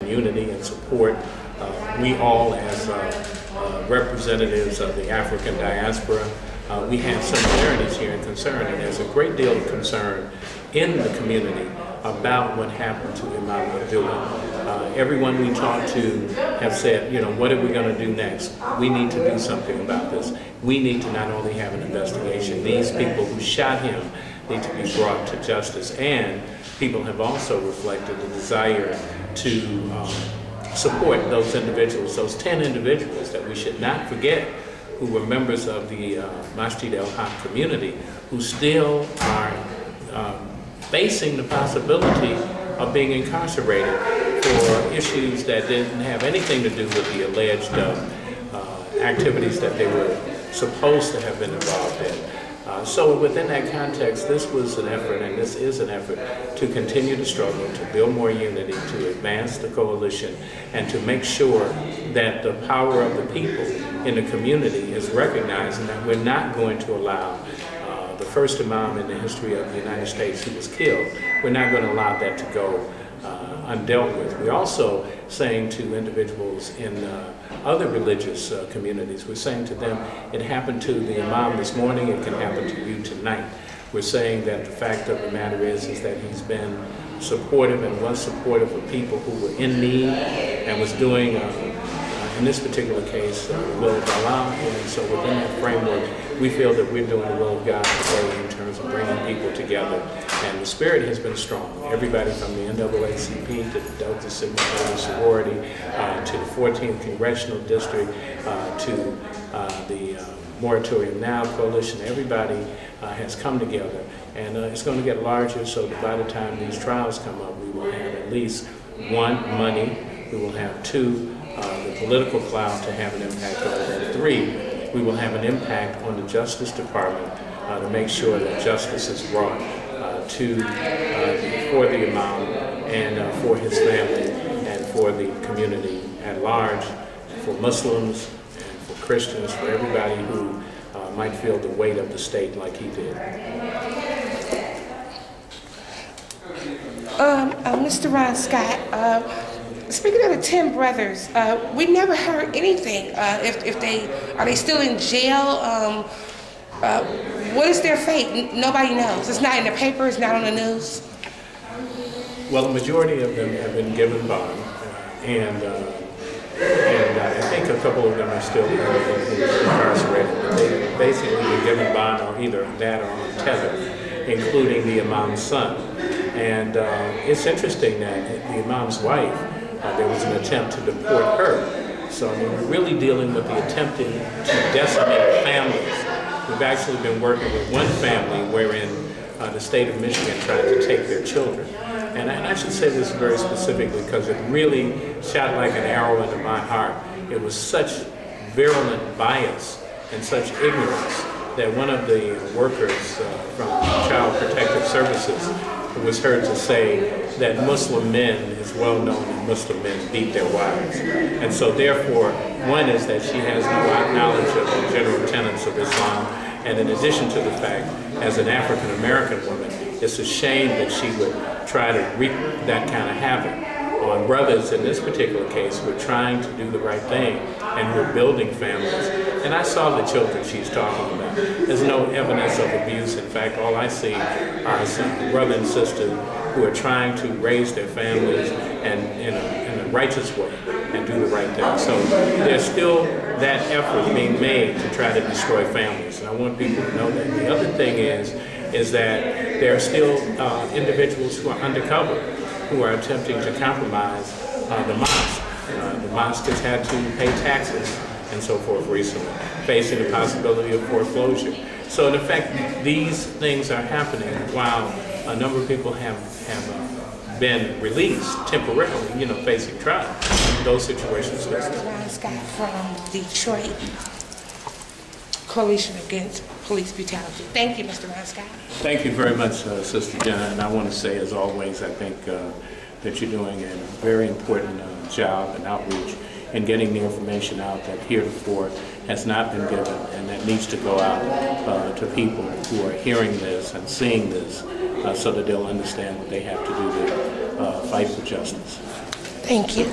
unity and support. We all, as representatives of the African diaspora, we have similarities here in concern, and there's a great deal of concern in the community about what happened to Imam Abdullah. Everyone we talk to have said, you know, what are we going to do next? We need to do something about this. We need to not only have an investigation, these people who shot him need to be brought to justice, and people have also reflected the desire to support those individuals, those 10 individuals that we should not forget, who were members of the Masjid al-Haq community, who still are facing the possibility of being incarcerated for issues that didn't have anything to do with the alleged activities that they were supposed to have been involved in. So within that context, this was an effort, and this is an effort, to continue to struggle, to build more unity, to advance the coalition, and to make sure that the power of the people in the community is recognized, and that we're not going to allow the first imam in the history of the United States who was killed, we're not going to allow that to go undealt with. We're also saying to individuals in other religious communities, we're saying to them, it happened to the imam this morning, it can happen to you tonight. We're saying that the fact of the matter is that he's been supportive and was supportive of people who were in need and was doing, in this particular case, the will of Allah. And so within that framework, we feel that we're doing the will of God today in terms of bringing people together. And the spirit has been strong. Everybody from the NAACP to the Delta Sigma Theta sorority to the 14th Congressional District to the Moratorium Now Coalition, everybody has come together. And it's going to get larger, so that by the time these trials come up, we will have at least one, money, we will have two, the political cloud to have an impact on it, and three, we will have an impact on the Justice Department to make sure that justice is brought for the imam and for his family and for the community at large, for Muslims and for Christians, for everybody who might feel the weight of the state like he did. Mr. Ron Scott, speaking of the 10 brothers, we never heard anything. Are they still in jail? What is their fate? Nobody knows. It's not in the paper. It's not on the news. Well, the majority of them have been given bond, and I think a couple of them are still incarcerated. But they've basically been given bond, or either that or on tether, including the imam's son. And it's interesting that the imam's wife, there was an attempt to deport her. So I mean, we're really dealing with the attempting to decimate families. We've actually been working with one family wherein the state of Michigan tried to take their children. And I should say this very specifically because it really shot like an arrow into my heart. It was such virulent bias and such ignorance that one of the workers from Child Protective Services was heard to say that Muslim men, is well known that Muslim men beat their wives. And so therefore, one is that she has no knowledge of the general tenets of Islam, and in addition to the fact, as an African American woman, it's a shame that she would try to wreak that kind of havoc on brothers in this particular case who are trying to do the right thing and who are building families. And I saw the children she's talking about. There's no evidence of abuse. In fact, all I see are some brother and sister who are trying to raise their families and in a righteous way and do the right thing. So there's still that effort being made to try to destroy families. And I want people to know that. The other thing is that there are still individuals who are undercover who are attempting to compromise the mosque. The mosque has had to pay taxes and so forth recently, facing the possibility of foreclosure. So in effect, these things are happening while a number of people have been released temporarily, you know, facing trial. Those situations. Mr. Ron Scott from Detroit Coalition Against Police Brutality. Thank you, Mr. Ron Scott. Thank you very much, Sister Jenna. And I want to say, as always, I think that you're doing a very important job and outreach in getting the information out that heretofore has not been given, and that needs to go out to people who are hearing this and seeing this so that they'll understand what they have to do to fight for justice. Thank you.